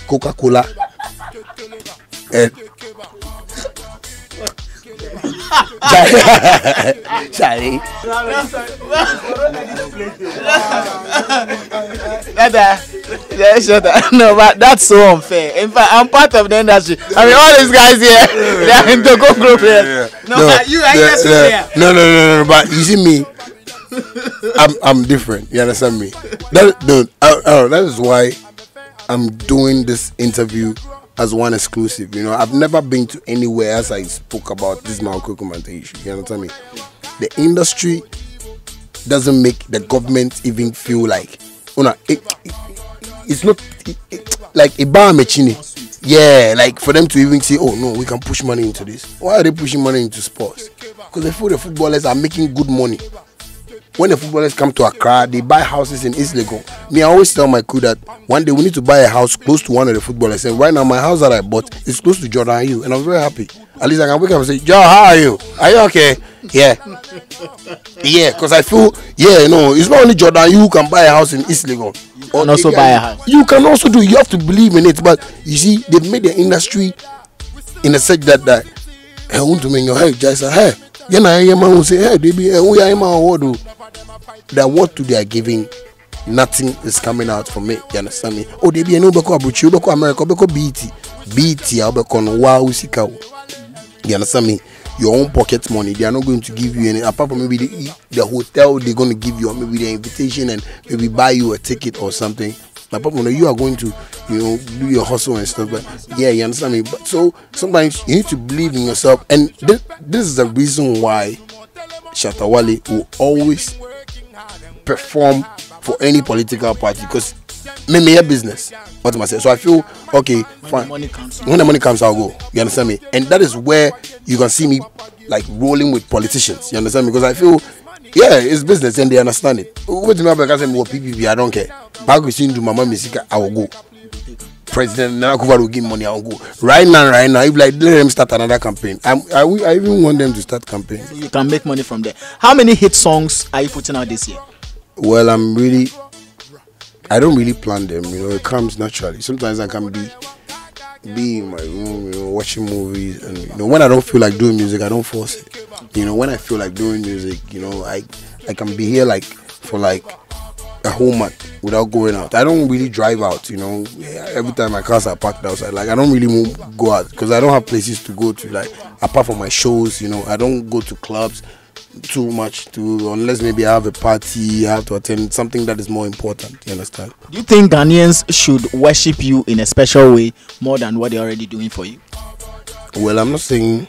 Coca-Cola and Charlie. No, but that's so unfair. In fact, I'm part of the industry. I mean, all these guys here, they are into go players. No. But you see me, I'm different. You understand me? That is why I'm doing this interview as one exclusive. I've never been to anywhere as I spoke about this Malcolm issue. You understand me? The industry doesn't make the government even feel like it's not like a bar machine. Yeah, like for them to even say, oh no, we can push money into this. Why are they pushing money into sports? Because they feel the footballers are making good money. When the footballers come to Accra, they buy houses in East Legon. Me, I always tell my crew that one day we need to buy a house close to one of the footballers. And right now, my house that I bought is close to Jordan Ayew, and I'm very happy. At least I can wake up and say, Joe, how are you? Are you okay? Yeah. Yeah, because I feel, it's not only Jordan Ayew who can buy a house in East Legon. You can also buy a house. You can also do. You have to believe in it. But you see, they've made the industry in a such that I want to make your head just hey. Who say, hey, baby, that what they are giving, nothing is coming out from it. You understand me? Oh, they be no beko abuchi, beko America, beko BT, beko wow sika. You understand me? Your own pocket money. They are not going to give you any. Apart from maybe the hotel, they're going to give you, or maybe the invitation and maybe buy you a ticket or something. Apart from that, you are going to, do your hustle and stuff. But yeah, you understand me? But so sometimes you need to believe in yourself, and this is the reason why SHATTA WALE will always perform for any political party, because me a business. What am I saying? So I feel okay, fine. When the money comes, I'll go. You understand me? And that is where you can see me like rolling with politicians. You understand me? Because I feel, yeah, it's business and they understand it. Wait till me I say what PPP, I don't care. Back with to my mama, I will go. President Nanakuva will give money, I will go. Right now, if like let them start another campaign. I even want them to start campaign. So you can make money from there. How many hit songs are you putting out this year? Well, I don't really plan them, it comes naturally. Sometimes I can be in my room, watching movies, and when I don't feel like doing music, I don't force it. When I feel like doing music, I can be here like for like a whole month without going out. I don't really drive out, every time my cars are parked outside, like I don't really go out because I don't have places to go to, like apart from my shows, I don't go to clubs too much unless maybe I have a party, I have to attend something that is more important. You understand? Do you think Ghanaians should worship you in a special way more than what they're already doing for you? Well, I'm not saying,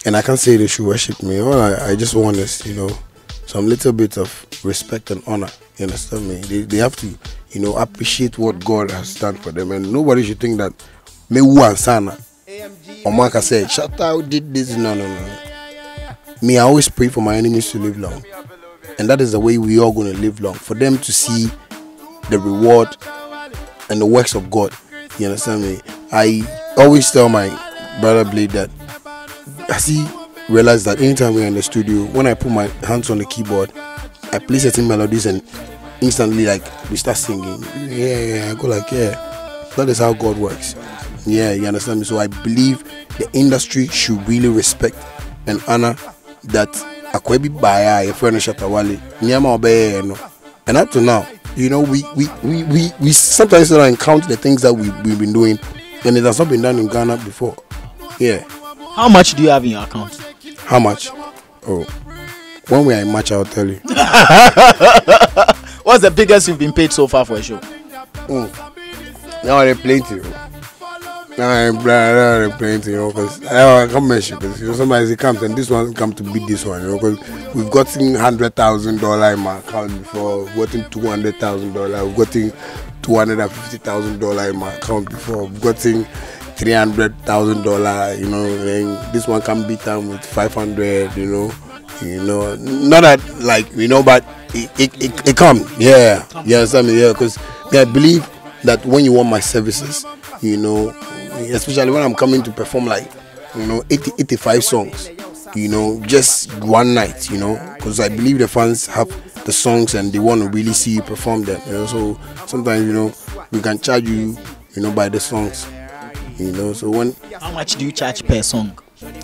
and I can't say they should worship me. All I just want is, some little bit of respect and honor. You understand me? They have to, appreciate what God has done for them, and nobody should think that me and Sana or Mark said, Shatta did this. No. Me, I always pray for my enemies to live long, and that is the way we are going to live long, for them to see the reward and the works of God. You understand me? I always tell my brother Blade that as he realized that anytime we're in the studio, when I put my hands on the keyboard, I play certain melodies and instantly like we start singing. Yeah, I go like, yeah, that is how God works. Yeah, you understand me? So I believe the industry should really respect and honor that Akwebi Baya, a friend of SHATTA WALE, Nyama Obey, and up to now, we sometimes don't count the things that we've been doing, and it has not been done in Ghana before. Yeah. How much do you have in your account? How much? Oh, when we are in match, I'll tell you. What's the biggest you've been paid so far for a show? Now they're plenty. They're plenty, because I can't mention, because sometimes it comes and this one come to beat this one, because we've gotten $100,000 in my account before, we've gotten $200,000, we've gotten $250,000 in my account before, we've gotten $300,000, and this one can beat them with 500, not that like, but it comes, yeah, you understand me, yeah, because I believe that when you want my services, especially when I'm coming to perform like 85 songs, just one night, because I believe the fans have the songs and they want to really see you perform them, so sometimes we can charge you by the songs, so how much do you charge per song?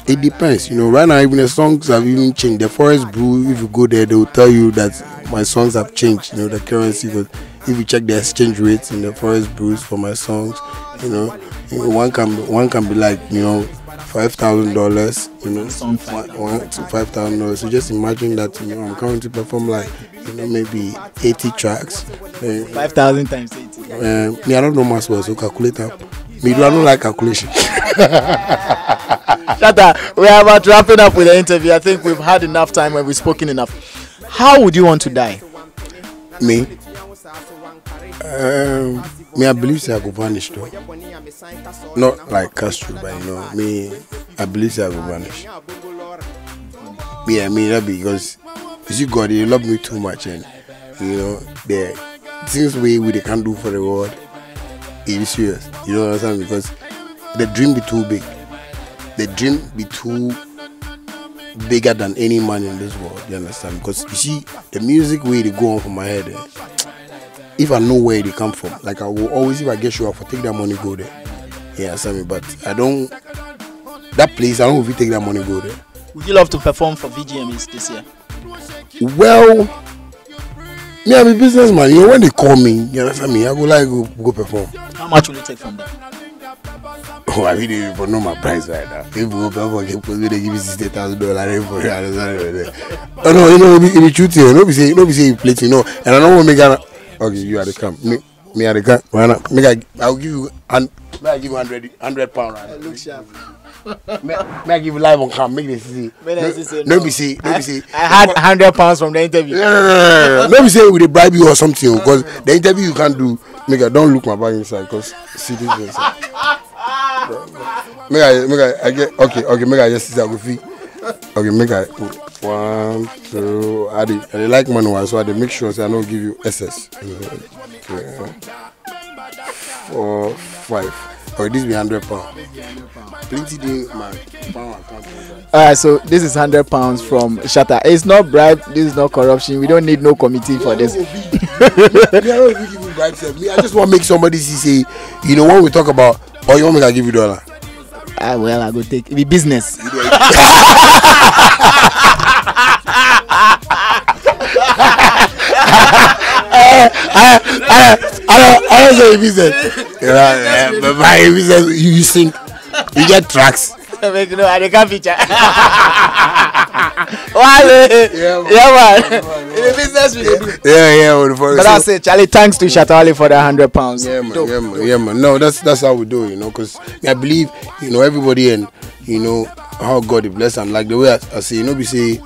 It depends, right now even the songs have even changed. The Forest Brew, if you go there, they will tell you that my songs have changed, the currency. But if you check the exchange rates in the Forest Brews for my songs, one can be like $5,000, $1 to $5,000. So just imagine that I'm coming to perform like maybe 80 tracks. 5,000 times 80. Me, I don't know much well, so calculate up. Me, I don't like calculation. Shatta, we are about wrapping up with the interview. I think we've had enough time and we've spoken enough. How would you want to die? Me? Me, I believe I go vanish though. Not like Castro, but you know, me, I believe I go vanish. Me, I mean that because you see, God, you love me too much, and you know, the things we can't do for the world. It is serious, you know what I'm saying? Because the dream be too big. The dream be too bigger than any man in this world. You understand? Because you see, the music way they go on from my head. If I know where they come from, like I will always, if I get sure, I take that money go there. Yeah, understand me? But I don't. That place, I don't know if you take that money go there. Would you love to perform for VGMAs this year? Well, me, I'm a businessman. You know, when they call me, you understand me? I go like go perform. How much will you take from them? Oh, I really don't know my price right now. If we go perform, they give me $60,000 for it. Oh no, you know, it be truth here. Nobody say you play, you know. And I don't want to make an. Okay, you are the camp. Me are the camp. Why not? I'll give you £100. Right? Look sharp. May I give you live on cam? Make this see. Don't be say. I had £100 from the interview. No. Don't be say we bribe you or something because the interview you can't do. Make I don't look my bag inside because see this inside. Make I get okay. Make I just sit down with you. Okay, make I 1, 2. I like manual, so I make sure so I don't give you SS. 4, 5. Okay, this be £100. Plenty day, man. Alright, so this is £100 from Shatta. It's not bribe. This is not corruption. We don't need no committee for this. I just want to make somebody say, you know, when we talk about, oh, you want me to give you $1? Well, I go take it be business. I don't say business. But my business, you sing, you get tracks. No, I can't feature. Yeah, man. In the business we do. Yeah. But I say, Charlie, thanks to Shatta Wale for that £100. Yeah, man. No, that's how we do it, you know. Because I believe, you know, everybody and you know how God is blessed and like the way I say, you know, we say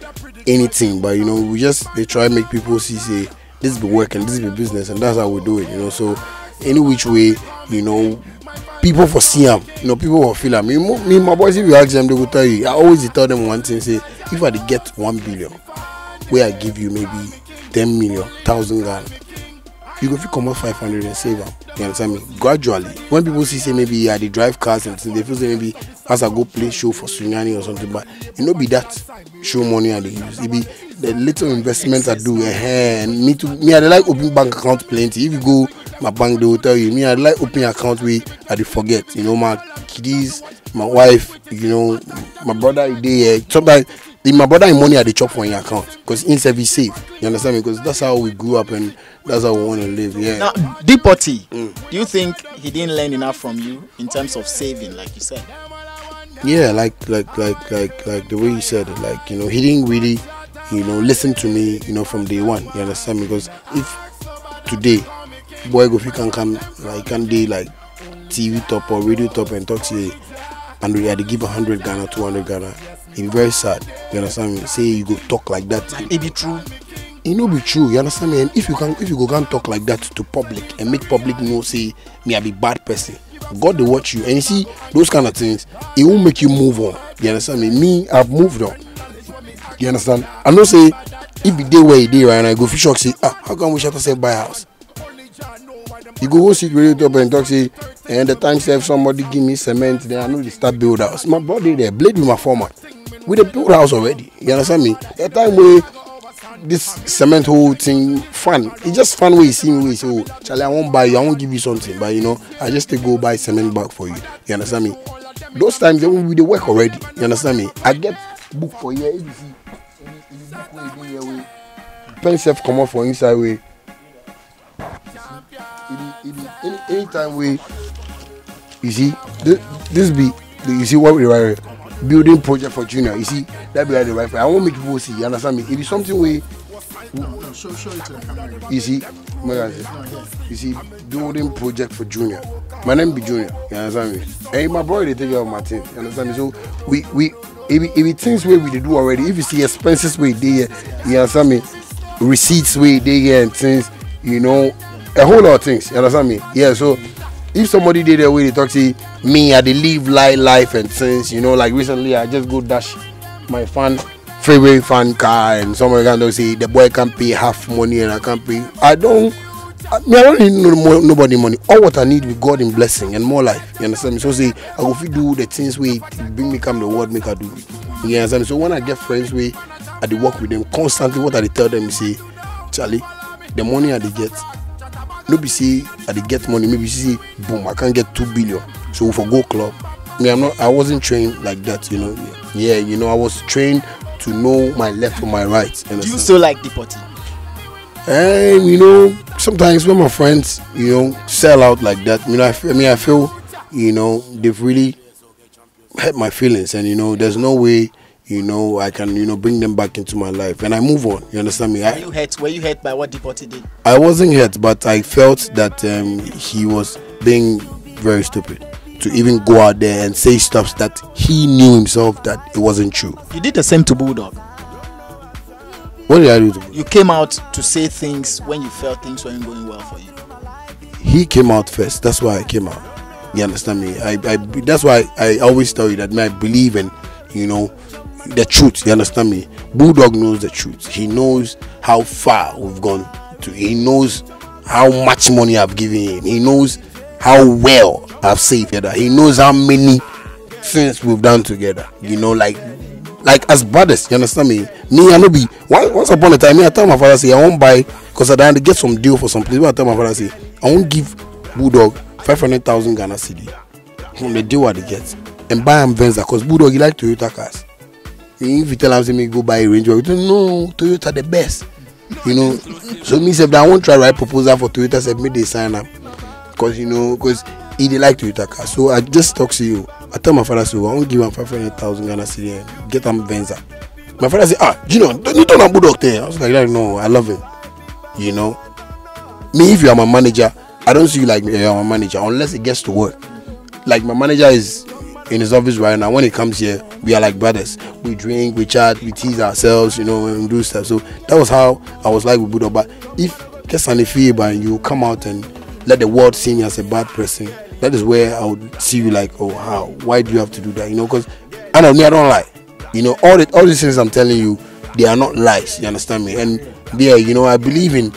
anything, but you know, they try to make people say this be work and this be business, and that's how we do it, you know. So any which way, you know, people for see them, you know, people will feel them. Me, my boys, if you ask them, they will tell you. I always tell them one thing, say, if I get 1 billion, where I give you maybe 10 million, 1,000 Ghana, you go come out 500 and save them. You understand me? Gradually, when people say maybe they drive cars and they feel say maybe as I go play show for Sunyani or something, but it no be that show money and they use. It be the little investment I do. And me I like open bank account plenty. If you go my bank, they will tell you. Me I like opening account where I forget. You know, my kiddies, my wife, you know, my brother, they sometimes. My brother in money at the chop for your account because in service safe. You understand me? Because that's how we grew up and that's how we want to live. Yeah. Now, Deportee, do you think he didn't learn enough from you in terms of saving, like you said? Yeah, like the way you said it. Like, you know, he didn't really, you know, listen to me, you know, from day one. You understand me? Because if today, boy, if you can come, like, can they like TV top or radio top and talk to you, and we had to give 100 Ghana, 200 Ghana. It be very sad. You understand me? Say you go talk like that. It be true. It no be true. You understand me? And if you go can talk like that to public and make public know, say me I be bad person. God they watch you and you see those kind of things. It won't make you move on. You understand me? Me, I've moved on. You understand? I know say if the day where you day right now, I go fish shock say, how come we Shatta say buy a house? You go sit really top and talk say, and the time say if somebody give me cement, then I know they start build house. My body there, blade with my foreman. We dey build house already. You understand me? That time where this cement whole thing fun. It's just fun way you see me way say, oh, Charlie, I won't buy you, I won't give you something, but you know, I just take go buy cement bag for you. You understand me? Those times they will be the work already. You understand me? I get book for here. If you see book way here way, pen self come out for inside way. Anytime we, you see, this be, you see what we write, building project for junior. You see, that be like the right. I won't make people see. You understand me? It is something we. Show it to the camera. You see, building project for junior. My name be Junior. You understand me? Hey, my brother, they take care of my thing. You understand me? So if things where we do already. If you see expenses where they, you understand me? Receipts where they and things. you know, a whole lot of things. You understand me? Yeah. So if somebody did the way they talk, say me, I dey live life and things. You know, like recently I just go dash my favorite fan car, and somebody can say the boy can't pay half money and I can't pay. I don't need nobody money. All what I need with God in blessing and more life. You understand me? So say I go fit do the things we bring me come the world make I do. You understand me? So when I get friends we I dey work with them constantly, what I dey tell them say, Charlie, the money I dey get, no be say I dey get money, maybe say boom, I can't get 2 billion. So for go club. I wasn't trained like that, you know. Yeah, you know, I was trained to know my left from my right. Do you still like Deporty? You know, sometimes when my friends, you know, sell out like that, you know, I feel, you know, they've really hurt my feelings, and you know, there's no way, you know, I can, you know, bring them back into my life, and I move on. You understand me? Were you hurt by what Deporty did? I wasn't hurt, but I felt that he was being very stupid to even go out there and say stuff that he knew himself that it wasn't true. You did the same to Bulldog. What did I do to Bulldog? You came out to say things when you felt things weren't going well for you. He came out first. That's why I came out. You understand me? That's why I always tell you that I believe in, you know, the truth. You understand me? Bulldog knows the truth. He knows how far we've gone to. He knows how much money I've given him. He knows how well I've saved together. He knows how many things we've done together. You know, like as brothers. You understand me? Me, I know be once upon a time. I tell my father say I won't buy because I had to get some deal for some place. I tell my father say I won't give Bulldog 500,000 Ghana cedi from the deal what they get and buy him Venza because Bulldog he like Toyota cars. If you tell him say me go buy a Range Rover, no, Toyota the best. You know, so me say I won't try write proposal for Toyota. Say me they sign up. Because you know, because he did like Toyota car. So I just talk to you. I tell my father, so I won't give him 500,000 Ghana cedi and get him Venza. My father say, you know, you don't know Bulldog there. I was like, no, I love him. You know, me if you are my manager, I don't see you like you are my manager unless it gets to work. Like my manager is in his office right now. When he comes here, we are like brothers. We drink, we chat, we tease ourselves, you know, and we do stuff. So that was how I was like with Bulldog. But if just an fever and you come out and let the world see me as a bad person, that is where I would see you like, oh, how? Why do you have to do that? You know, because I don't lie. You know, all these things I'm telling you, they are not lies. You understand me? And yeah, you know, I believe in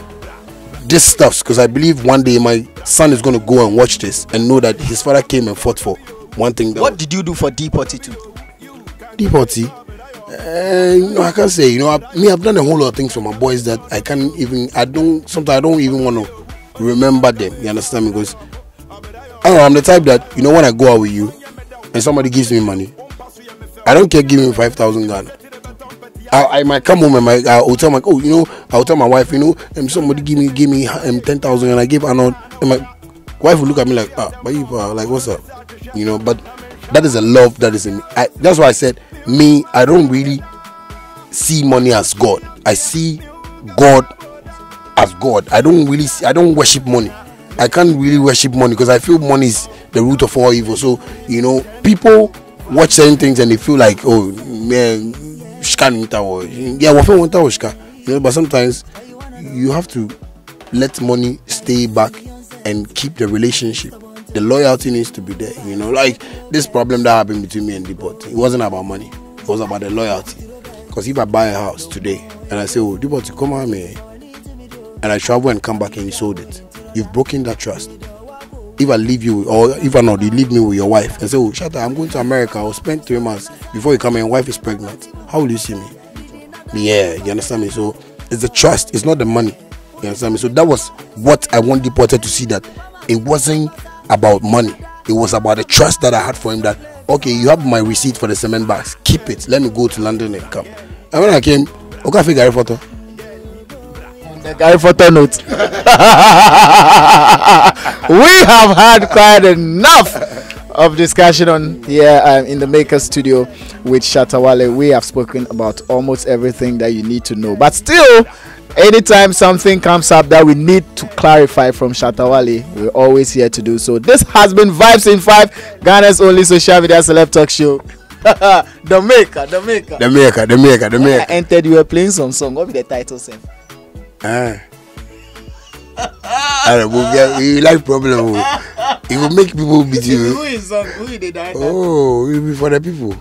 this stuff because I believe one day my son is going to go and watch this and know that his father came and fought for one thing. What did you do for Deporty too? Deporty? You know, I can't say. You know, I've done a whole lot of things for my boys that I can't even. Sometimes I don't even want to remember them. You understand me? Because I don't know, I'm the type that, you know, when I go out with you and somebody gives me money, I don't care giving me 5,000 Ghana. I might come home and I'll tell my I'll tell my wife, you know, somebody give me 10,000 and I give Arnold, and my wife will look at me like, but you like what's up, you know. But that is a love that is in me. That's why I said me. I don't really see money as God. I see God as God. I don't worship money. I can't really worship money because I feel money is the root of all evil. So you know, people watch certain things and they feel like, oh man, you know, but sometimes you have to let money stay back and keep the relationship. The loyalty needs to be there, you know. Like this problem that happened between me and Deporty, it wasn't about money, it was about the loyalty. Because if I buy a house today and I say, oh Deporty, come on me, and I travel and come back and you sold it, you've broken that trust. If I leave you, or if I not, you leave me with your wife and say, oh Shatta, I'm going to America, I'll spend 3 months before you come and your wife is pregnant, how will you see me? Yeah, you understand me? So it's the trust, it's not the money. You understand me? So that was what I want Deported to see, that it wasn't about money, it was about the trust that I had for him, that okay, you have my receipt for the cement bags, keep it, let me go to London and come. And when I came, okay, I figure a photo. The guy photo note. We have had quite enough of discussion on here in the Maker Studio with Shatta Wale. We have spoken about almost everything that you need to know, but still, anytime something comes up that we need to clarify from Shatta Wale, we're always here to do so. This has been Vibes in 5, Ghana's only social media celeb talk show. The Maker. I entered, you were playing some song. What be the title, Sam? You like problem. It will make people beat you. Who is the director? Oh, it will be for the people.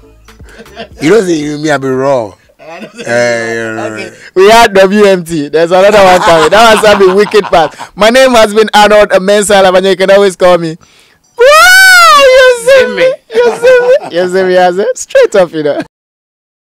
You don't say you me I be raw. Okay. We had WMT. There's another one coming. That was something wicked part. My name has been Arnold, a men's and you can always call me. Wow, you see me. You see me. You see me as it straight up,